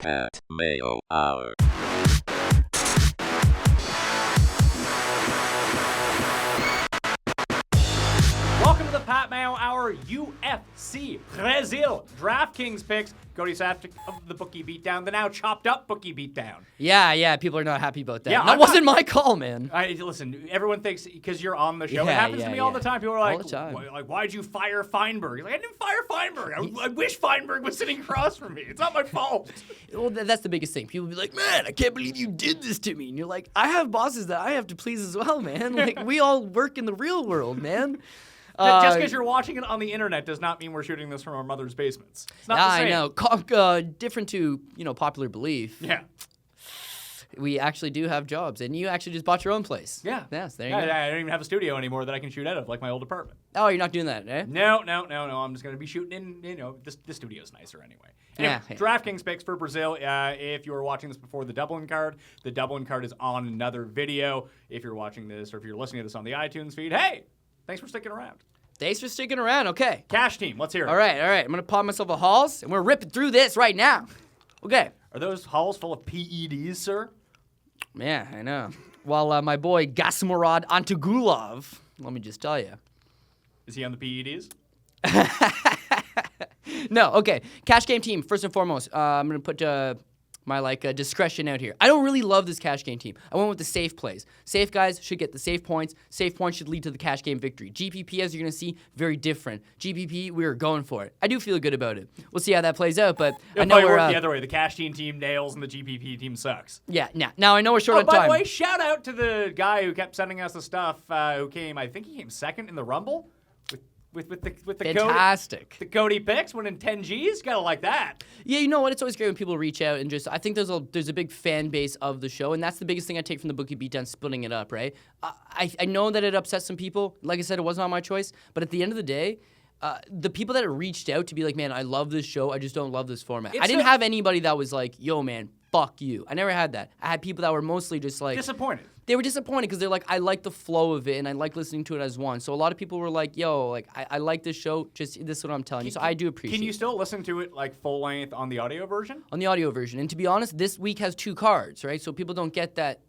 Pat Mayo Hour. Welcome to the Pat Mayo Hour UFC Brazil DraftKings picks. Cody's after the bookie beatdown, the now chopped up bookie beatdown. Yeah, people are not happy about that. Yeah, That wasn't my call, man. Listen, everyone thinks because you're on the show, it Yeah, happens to me all the time. People are All like, the time. why'd you fire Feinberg? He's like, I didn't fire Feinberg. I wish Feinberg was sitting across from me. It's not my fault. Well, that's the biggest thing. People be like, man, I can't believe you did this to me. And you're like, I have bosses that I have to please as well, man. Like, we all work in the real world, man. Just because you're watching it on the internet does not mean we're shooting this from our mother's basements. It's not the same. I know. Different to, popular belief. Yeah. We actually do have jobs, and you actually just bought your own place. Yeah. Yes, there you go. I don't even have a studio anymore that I can shoot out of, like my old apartment. Oh, you're not doing that, eh? No. I'm just going to be shooting in, the studio's nicer anyway. Anyway, Yeah. DraftKings picks for Brazil. If you were watching this before the Dublin card, the Dublin card is on another video. If you're watching this or if you're listening to this on the iTunes feed, hey, thanks for sticking around. Thanks for sticking around. Okay. Cash team, let's hear it. All right. I'm going to pop myself a Halls, and we're ripping through this right now. Okay. Are those halls full of PEDs, sir? Yeah, I know. Well, my boy Gasmurad Antugulov, let me just tell you. Is he on the PEDs? No, okay. Cash game team, first and foremost. I'm going to put my discretion out here. I don't really love this cash game team. I went with the safe plays. Safe guys should get the safe points. Safe points should lead to the cash game victory. GPP, as you're going to see, very different. GPP, we were going for it. I do feel good about it. We'll see how that plays out, but I know we're the other way. The cash team nails and the GPP team sucks. Yeah, now I know we're short on time. By the way, shout out to the guy who kept sending us the stuff who came, I think he came second in the Rumble. With the Fantastic. Cody picks winning 10 Gs, gotta like that. Yeah, you know what? It's always great when people reach out and I think there's a big fan base of the show, and that's the biggest thing I take from the bookie beatdown, splitting it up, right? I know that it upsets some people. Like I said, it was not my choice, but at the end of the day, the people that reached out to be like, man, I love this show, I just don't love this format. I didn't have anybody that was like, yo, man, fuck you. I never had that. I had people that were mostly just like disappointed. They were disappointed because they're like, I like the flow of it and I like listening to it as one. So a lot of people were like, yo, like I like this show. Just this is what I'm telling you. So I do appreciate it. Can you still listen to it like full length on the audio version? On the audio version. And to be honest, this week has 2 cards, right? So people don't get that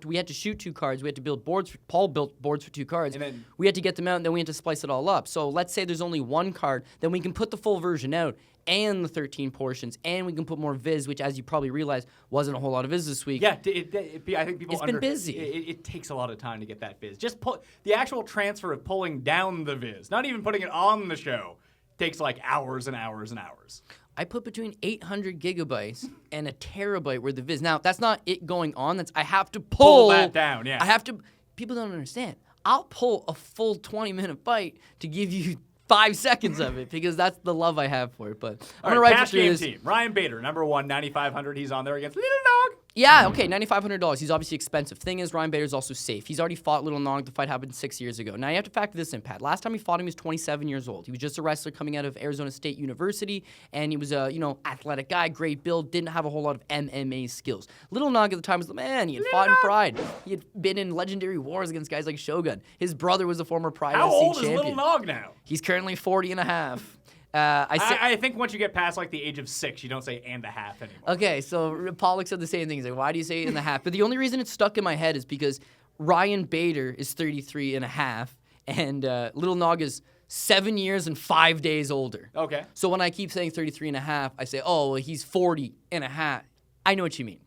we had to shoot 2 cards. We had to build boards. Paul built boards for 2 cards. And then we had to get them out and then we had to splice it all up. So let's say there's only 1 card, then we can put the full version out and the 13 portions, and we can put more viz, which, as you probably realized, wasn't a whole lot of viz this week. Yeah, I think people. It's been busy. It takes a lot of time to get that viz. Just the actual transfer of pulling down the viz, not even putting it on the show, takes like hours and hours and hours. I put between 800 gigabytes and a terabyte worth of viz. Now, that's not it going on. I have to pull that down. Yeah, I have to. People don't understand. I'll pull a full 20-minute fight to give you 5 seconds of it because that's the love I have for it. But I'm going to write through this. Team. Ryan Bader, number 1, 9,500. He's on there against Little Dog. Yeah, okay, $9,500. He's obviously expensive. Thing is, Ryan Bader's also safe. He's already fought Little Nog. The fight happened 6 years ago. Now, you have to factor this in, Pat. Last time he fought him, he was 27 years old. He was just a wrestler coming out of Arizona State University, and he was a, athletic guy, great build, didn't have a whole lot of MMA skills. Little Nog at the time was the man. He had fought in Pride. He had been in legendary wars against guys like Shogun. His brother was a former Pride How UFC old champion. is Little Nog now? He's currently 40 and a half. I think once you get past like the age of 6, you don't say and a half anymore. Okay, so Pollock said the same thing. He's like, why do you say and a half? But the only reason it's stuck in my head is because Ryan Bader is 33 and a half, and Little Nog is 7 years and 5 days older. Okay. So when I keep saying 33 and a half, I say, oh, well, he's 40 and a half. I know what you mean.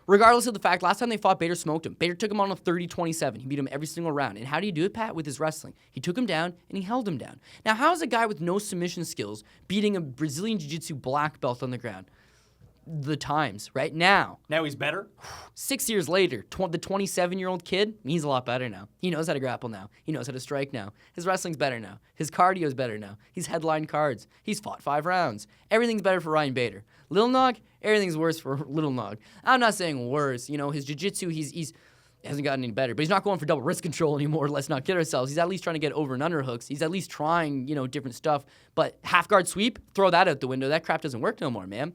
Regardless of the fact, last time they fought, Bader smoked him. Bader took him on a 30-27. He beat him every single round. And how do you do it, Pat? With his wrestling. He took him down, and he held him down. Now, how is a guy with no submission skills beating a Brazilian Jiu-Jitsu black belt on the ground? The times, right? Now he's better? 6 years later, the 27-year-old kid, he's a lot better now. He knows how to grapple now. He knows how to strike now. His wrestling's better now. His cardio's better now. He's headlined cards. He's fought 5 rounds. Everything's better for Ryan Bader. Little Nog, everything's worse for Little Nog. I'm not saying worse. His jiu-jitsu, he's hasn't gotten any better, but he's not going for double wrist control anymore. Let's not kid ourselves. He's at least trying to get over and under hooks. He's at least trying, different stuff. But half guard sweep, throw that out the window. That crap doesn't work no more, man.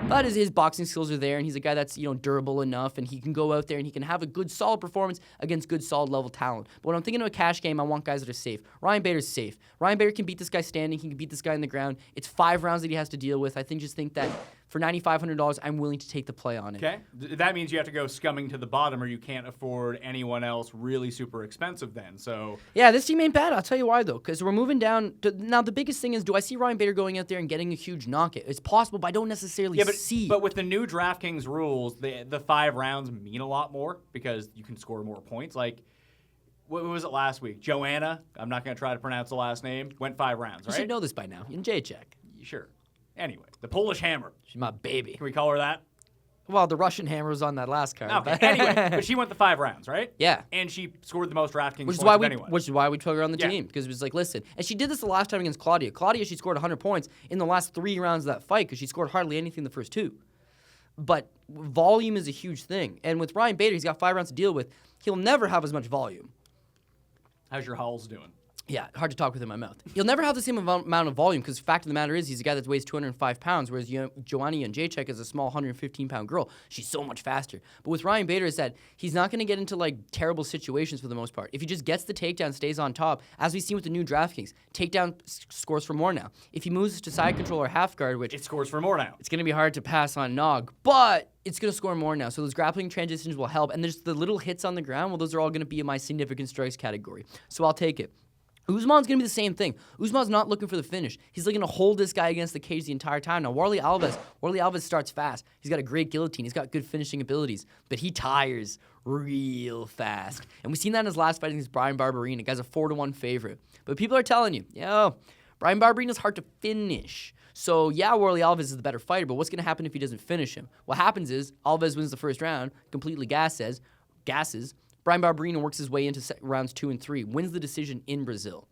But his boxing skills are there, and he's a guy that's, durable enough, and he can go out there and he can have a good, solid performance against good, solid level talent. But when I'm thinking of a cash game, I want guys that are safe. Ryan Bader's safe. Ryan Bader can beat this guy standing. He can beat this guy on the ground. It's 5 rounds that he has to deal with. Just think that For $9,500, I'm willing to take the play on it. Okay. That means you have to go scumming to the bottom, or you can't afford anyone else really super expensive then. So Yeah, this team ain't bad. I'll tell you why, though, because we're moving down. Now, the biggest thing is, do I see Ryan Bader going out there and getting a huge knockout? It's possible, but I don't necessarily see. But with the new DraftKings rules, the 5 rounds mean a lot more because you can score more points. Like, what was it last week? Joanna, I'm not going to try to pronounce the last name, went 5 rounds, You right? should know this by now. In J-check. Sure. Anyway, the Polish Hammer. She's my baby. Can we call her that? Well, the Russian hammer was on that last card. Okay. Anyway, but she went the 5 rounds, right? Yeah. And she scored the most DraftKings Which points is why of we, anyone. which is why we took her on the Yeah. team, because it was like, listen, and she did this the last time against Claudia. Claudia, she scored 100 points in the last 3 rounds of that fight because she scored hardly anything the first 2. But volume is a huge thing, and with Ryan Bader, he's got 5 rounds to deal with. He'll never have as much volume. How's your Hulls doing? Yeah, hard to talk with in my mouth. He'll never have the same amount of volume because the fact of the matter is he's a guy that weighs 205 pounds, whereas Joanna Jędrzejczyk is a small 115-pound girl. She's so much faster. But with Ryan Bader is that he's not going to get into like terrible situations for the most part. If he just gets the takedown, stays on top, as we've seen with the new DraftKings, takedown scores for more now. If he moves to side control or half guard, which It scores for more now. it's going to be hard to pass on Nog, but it's going to score more now. So those grappling transitions will help. And there's the little hits on the ground, well, those are all going to be in my significant strikes category. So I'll take it. Usman's going to be the same thing. Usman's not looking for the finish. He's looking to hold this guy against the cage the entire time. Now, Warlley Alves starts fast. He's got a great guillotine. He's got good finishing abilities, but he tires real fast. And we've seen that in his last fight against Brian Barberena. The guy's a 4-1 favorite. But people are telling you, Brian Barberena's hard to finish. So, yeah, Warlley Alves is the better fighter, but what's going to happen if he doesn't finish him? What happens is Alves wins the first round, completely gasses. Brian Barberena works his way into rounds 2 and 3, wins the decision in Brazil.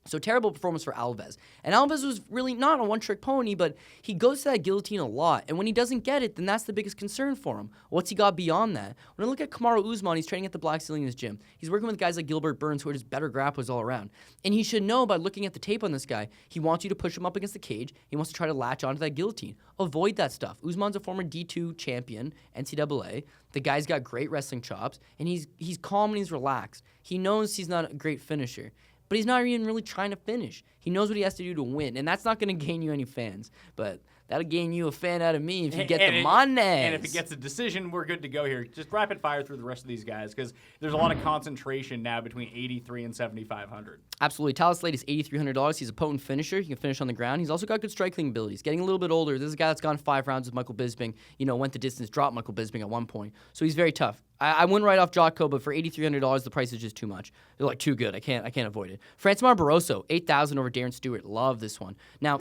So terrible performance for Alves. And Alves was really not a one-trick pony, but he goes to that guillotine a lot. And when he doesn't get it, then that's the biggest concern for him. What's he got beyond that? When I look at Kamaru Usman, he's training at the Black Ceiling in his gym. He's working with guys like Gilbert Burns, who are just better grapplers all around. And he should know by looking at the tape on this guy, he wants you to push him up against the cage. He wants to try to latch onto that guillotine. Avoid that stuff. Usman's a former D2 champion, NCAA. The guy's got great wrestling chops, and he's calm and he's relaxed. He knows he's not a great finisher, but he's not even really trying to finish. He knows what he has to do to win, and that's not going to gain you any fans. But that'll gain you a fan out of me if you get the money. And if it gets a decision, we're good to go here. Just rapid fire through the rest of these guys because there's a lot of concentration now between 83 and 7,500. Absolutely. Talon Slade is $8,300. He's a potent finisher. He can finish on the ground. He's also got good striking abilities. Getting a little bit older. This is a guy that's gone 5 rounds with Michael Bisping. Went the distance, dropped Michael Bisping at one point. So he's very tough. I wouldn't write off Jocko, but for $8,300, the price is just too much. They're like too good. I can't avoid it. Francis Barroso, $8,000 over Darren Stewart. Love this one. Now,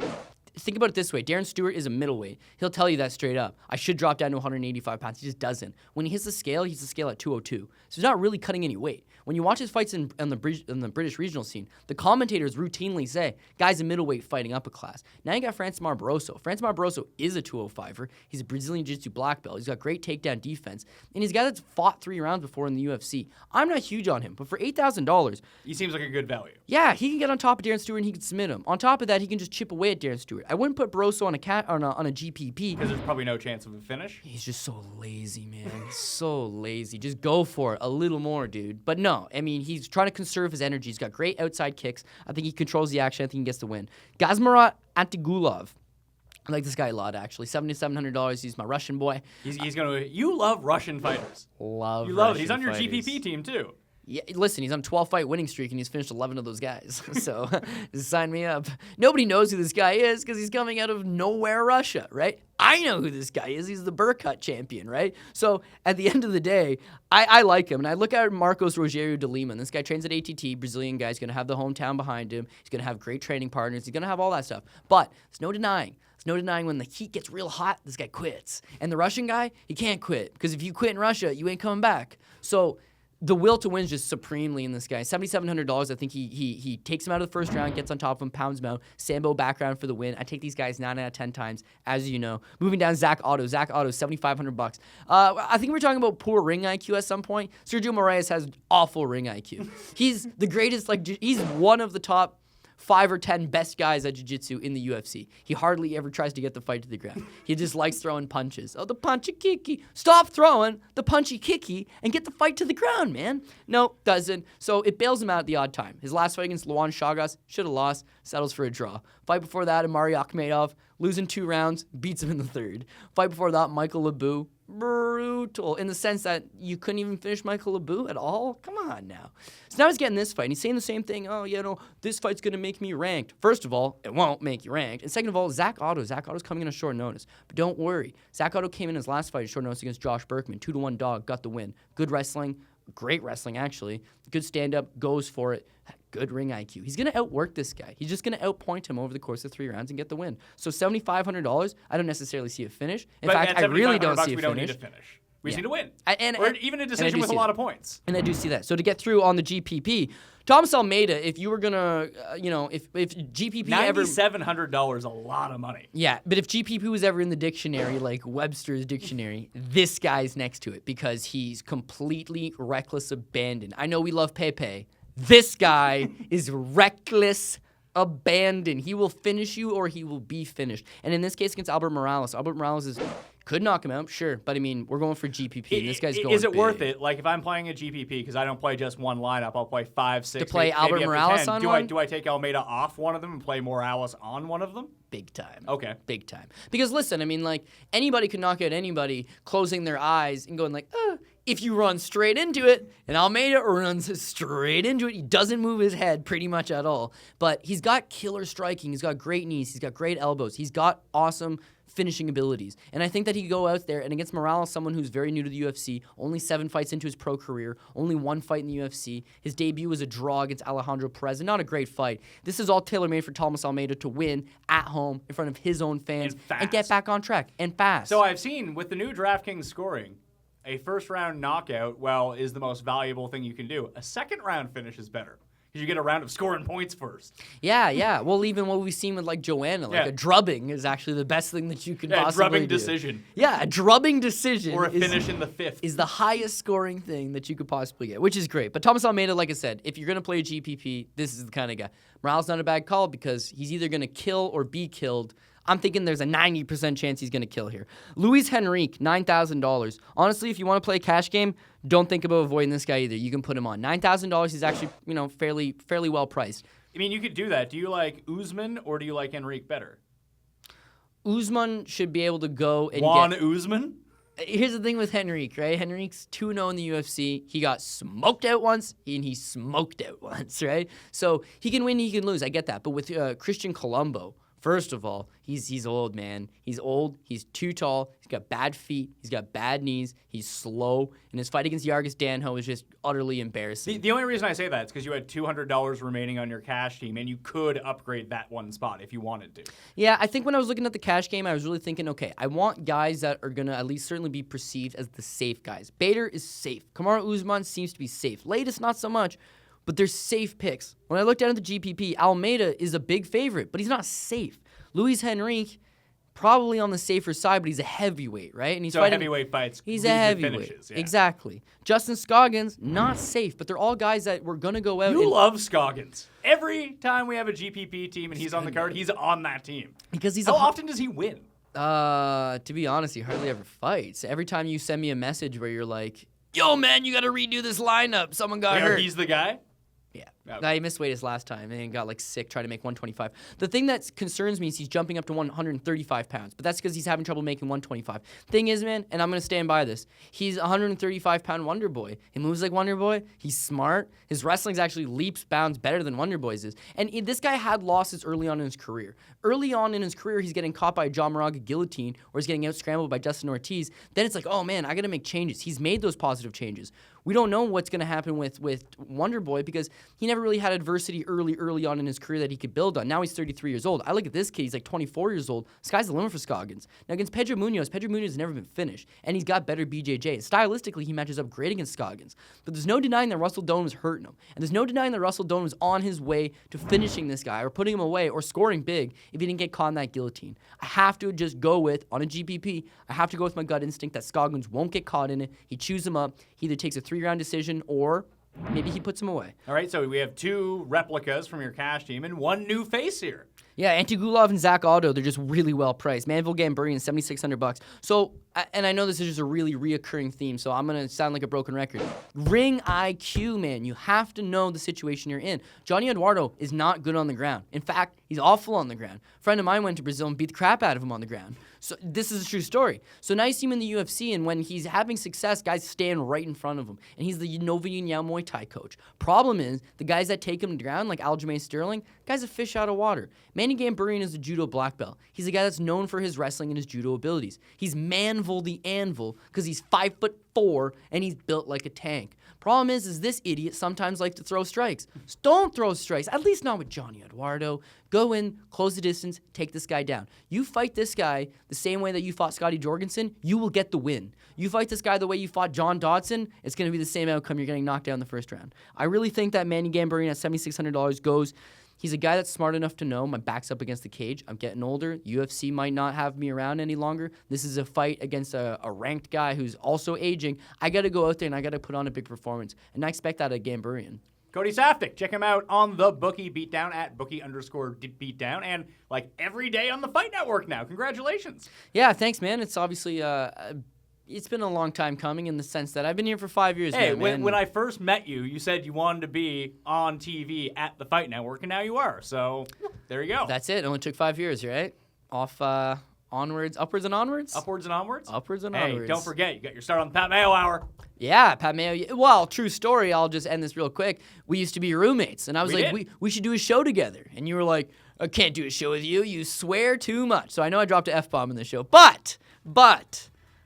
think about it this way. Darren Stewart is a middleweight. He'll tell you that straight up. I should drop down to 185 pounds. He just doesn't. When he hits the scale at 202. So he's not really cutting any weight. When you watch his fights in the British regional scene, the commentators routinely say, guy's a middleweight fighting up a class. Now you got Francis Barroso. Francis Barroso is a 205er. He's a Brazilian Jiu-Jitsu black belt. He's got great takedown defense. And he's a guy that's fought 3 rounds before in the UFC. I'm not huge on him, but for $8,000, He seems like a good value. yeah, he can get on top of Darren Stewart and he can submit him. On top of that, he can just chip away at Darren Stewart. I wouldn't put Barroso on a GPP. Because there's probably no chance of a finish. He's just so lazy, man. So lazy. Just go for it a little more, dude. But no, I mean, he's trying to conserve his energy. He's got great outside kicks. I think he controls the action. I think he gets the win. Gazmarat Antigulov. I like this guy a lot, actually. $7,700. He's my Russian boy. He's gonna. You love Russian fighters. Love You love it. Russian He's on your fighters. GPP team too. Yeah, listen, he's on a 12-fight winning streak, and he's finished 11 of those guys. So, sign me up. Nobody knows who this guy is because he's coming out of nowhere, Russia, right? I know who this guy is. He's the Burkut champion, right? So, at the end of the day, I like him. And I look at Marcos Rogério de Lima. And this guy trains at ATT, Brazilian guy. He's going to have the hometown behind him. He's going to have great training partners. He's going to have all that stuff. But there's no denying. There's no denying when the heat gets real hot, this guy quits. And the Russian guy, he can't quit. Because if you quit in Russia, you ain't coming back. So, the will to win is just supremely in this guy. $7,700. I think he takes him out of the first round, gets on top of him, pounds him out. Sambo background for the win. I take these guys 9 out of 10 times, as you know. Moving down, Zach Otto. Zach Otto, $7,500. I think we were talking about poor ring IQ at some point. Sergio Moraes has awful ring IQ. He's the greatest. He's one of the top 5 or 10 best guys at jiu-jitsu in the UFC. He hardly ever tries to get the fight to the ground. He just likes throwing punches. Oh, the punchy kicky. Stop throwing the punchy kicky and get the fight to the ground, man. No, doesn't. So it bails him out at the odd time. His last fight against Luan Chagas, should have lost, settles for a draw. Fight before that, Amari Akhmedov, losing 2 rounds, beats him in the 3rd. Fight before that, Michael Lebu, brutal in the sense that you couldn't even finish Michael Lebu at all. Come on now. So now he's getting this fight, and he's saying the same thing. Oh, this fight's gonna make me ranked. First of all, it won't make you ranked, and second of all, Zach Otto's coming in on short notice. But don't worry, Zach Otto came in his last fight at short notice against Josh Berkman, 2-1 dog, got the win. Good wrestling, great wrestling actually. Good stand up, goes for it. Good ring IQ. He's going to outwork this guy. He's just going to outpoint him over the course of 3 rounds and get the win. So $7,500, I don't necessarily see a finish. In fact, I really don't see a finish. We don't need a finish. We just need to win. Or even a and decision with a lot of points. And I do see that. So to get through on the GPP, Thomas Almeida, if you were going to, if GPP ever... $9,700, a lot of money. Yeah, but if GPP was ever in the dictionary, like Webster's dictionary, this guy's next to it because he's completely reckless abandon. I know we love Pepe. This guy is reckless abandon. He will finish you or he will be finished. And in this case against Albert Morales could knock him out, sure. But I mean, we're going for GPP. And this guy's going Is it big. worth it? Like if I'm playing a GPP, because I don't play just one lineup, I'll play 5, 6, to play maybe Albert Morales on one? Do I take Almeida off one of them and play Morales on one of them? Big time. Okay. Big time. Because listen, I mean, like, anybody could knock out anybody closing their eyes and going like, if you run straight into it, and Almeida runs straight into it, he doesn't move his head pretty much at all. But he's got killer striking. He's got great knees. He's got great elbows. He's got awesome finishing abilities. And I think that he could go out there and against Morales, someone who's very new to the UFC, only 7 fights into his pro career, only 1 fight in the UFC. His debut was a draw against Alejandro Perez, and not a great fight. This is all tailor-made for Thomas Almeida to win at home in front of his own fans and get back on track and fast. So I've seen with the new DraftKings scoring, a first-round knockout, is the most valuable thing you can do. A second-round finish is better. Because you get a round of scoring points first. Yeah. Well, even what we've seen with like Joanna, a drubbing is actually the best thing that you can possibly do. A drubbing decision. Yeah, a drubbing decision. Or a finish in the 5th. Is the highest scoring thing that you could possibly get, which is great. But Thomas Almeida, like I said, if you're going to play a GPP, this is the kind of guy. Morales not a bad call because he's either going to kill or be killed. I'm thinking there's a 90% chance he's going to kill here. Luis Henrique, $9,000. Honestly, if you want to play a cash game, don't think about avoiding this guy either. You can put him on. $9,000 is actually, fairly well priced. I mean, you could do that. Do you like Usman or do you like Henrique better? Usman should be able to go and Juan Usman? Here's the thing with Henrique, right? Henrique's 2-0 in the UFC. He got smoked out once, and he smoked out once, right? So he can win, he can lose. I get that. But with Christian Colombo, first of all, he's old, man. He's old. He's too tall. He's got bad feet. He's got bad knees. He's slow. And his fight against Yargis Danho is just utterly embarrassing. The only reason I say that is because you had $200 remaining on your cash team, and you could upgrade that one spot if you wanted to. Yeah, I think when I was looking at the cash game, I was really thinking, okay, I want guys that are going to at least certainly be perceived as the safe guys. Bader is safe. Kamaru Usman seems to be safe. Latest, not so much. But they're safe picks. When I looked down at the GPP, Almeida is a big favorite, but he's not safe. Luis Henrique, probably on the safer side, but he's a heavyweight, right? And he's so fighting heavyweight fights. He's a heavyweight. Finishes, yeah. Exactly. Justin Scoggins, not safe, but they're all guys that we're going to go out. You love Scoggins. Every time we have a GPP team and he's on the card, he's on that team. Because he's How often does he win? To be honest, he hardly ever fights. Every time you send me a message where you're like, yo, man, you got to redo this lineup. Someone got hurt. He's the guy? Yeah. Okay. He missed weight his last time and got sick trying to make 125. The thing that concerns me is he's jumping up to 135 pounds, but that's because he's having trouble making 125. Thing is, man, and I'm going to stand by this, he's a 135-pound Wonder Boy. He moves like Wonder Boy. He's smart. His wrestling's actually leaps bounds better than Wonder Boy's is. And this guy had losses early on in his career. Early on in his career, he's getting caught by a John Moraga guillotine or he's getting out-scrambled by Justin Ortiz. Then it's like, oh, man, I got to make changes. He's made those positive changes. We don't know what's going to happen with Wonder Boy because he never really had adversity early on in his career that he could build on. Now he's 33 years old. I look at this kid, he's like 24 years old. Sky's the limit for Scoggins. Now against Pedro Munoz has never been finished, and he's got better BJJ. Stylistically, he matches up great against Scoggins. But there's no denying that Russell Doan was hurting him, and there's no denying that Russell Doan was on his way to finishing this guy or putting him away or scoring big if he didn't get caught in that guillotine. I have to just go with, on a GPP, I have to go with my gut instinct that Scoggins won't get caught in it. He chews him up. He either takes a 3-round decision or maybe he puts him away. All right, so we have 2 replicas from your cash team and 1 new face here. Yeah, Antigulov and Zach Otto, they're just really well priced. Manville Gambarian, $7,600. So, and I know this is just a really reoccurring theme, so I'm going to sound like a broken record. Ring IQ, man. You have to know the situation you're in. Johnny Eduardo is not good on the ground. In fact, he's awful on the ground. A friend of mine went to Brazil and beat the crap out of him on the ground. So this is a true story. So now you see him in the UFC, and when he's having success, guys stand right in front of him. And he's the Nova União Muay Thai coach. Problem is, the guys that take him to the ground, like Aljamain Sterling, guy's a fish out of water. Manny Gambarian is a judo black belt. He's a guy that's known for his wrestling and his judo abilities. He's Manville the Anvil because he's 5'4" and he's built like a tank. Problem is this idiot sometimes likes to throw strikes. So don't throw strikes, at least not with Johnny Eduardo. Go in, close the distance, take this guy down. You fight this guy the same way that you fought Scotty Jorgensen, you will get the win. You fight this guy the way you fought John Dodson, it's going to be the same outcome. You're getting knocked down in the first round. I really think that Manny Gambarian at $7,600 goes. He's a guy that's smart enough to know my back's up against the cage. I'm getting older. UFC might not have me around any longer. This is a fight against a ranked guy who's also aging. I got to go out there and I got to put on a big performance. And I expect that of Gambarian. Cody Saftik, check him out on the Bookie Beatdown at Bookie_Beatdown, and like every day on the Fight Network now. Congratulations. Yeah, thanks, man. It's obviously it's been a long time coming in the sense that I've been here for 5 years hey, now, man. When I first met you, you said you wanted to be on TV at the Fight Network, and now you are. So there you go. That's it. It only took 5 years, right? Off onwards, upwards and onwards? Upwards and onwards? Upwards and hey, onwards. Don't forget, you got your start on the Pat Mayo Hour. Yeah, Pat Mayo. Well, true story. I'll just end this real quick. We used to be roommates, and I was we should do a show together. And you were like, I can't do a show with you. You swear too much. So I know I dropped an F-bomb in the show, but I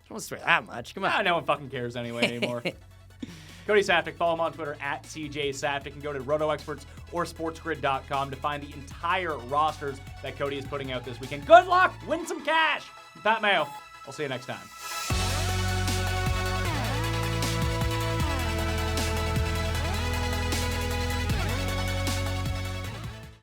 don't swear that much. Come on. No one fucking cares anyway anymore. Cody Saftik, follow him on Twitter at CJ Saftik, and go to RotoExperts or SportsGrid.com to find the entire rosters that Cody is putting out this weekend. Good luck! Win some cash! Pat Mayo. I'll see you next time.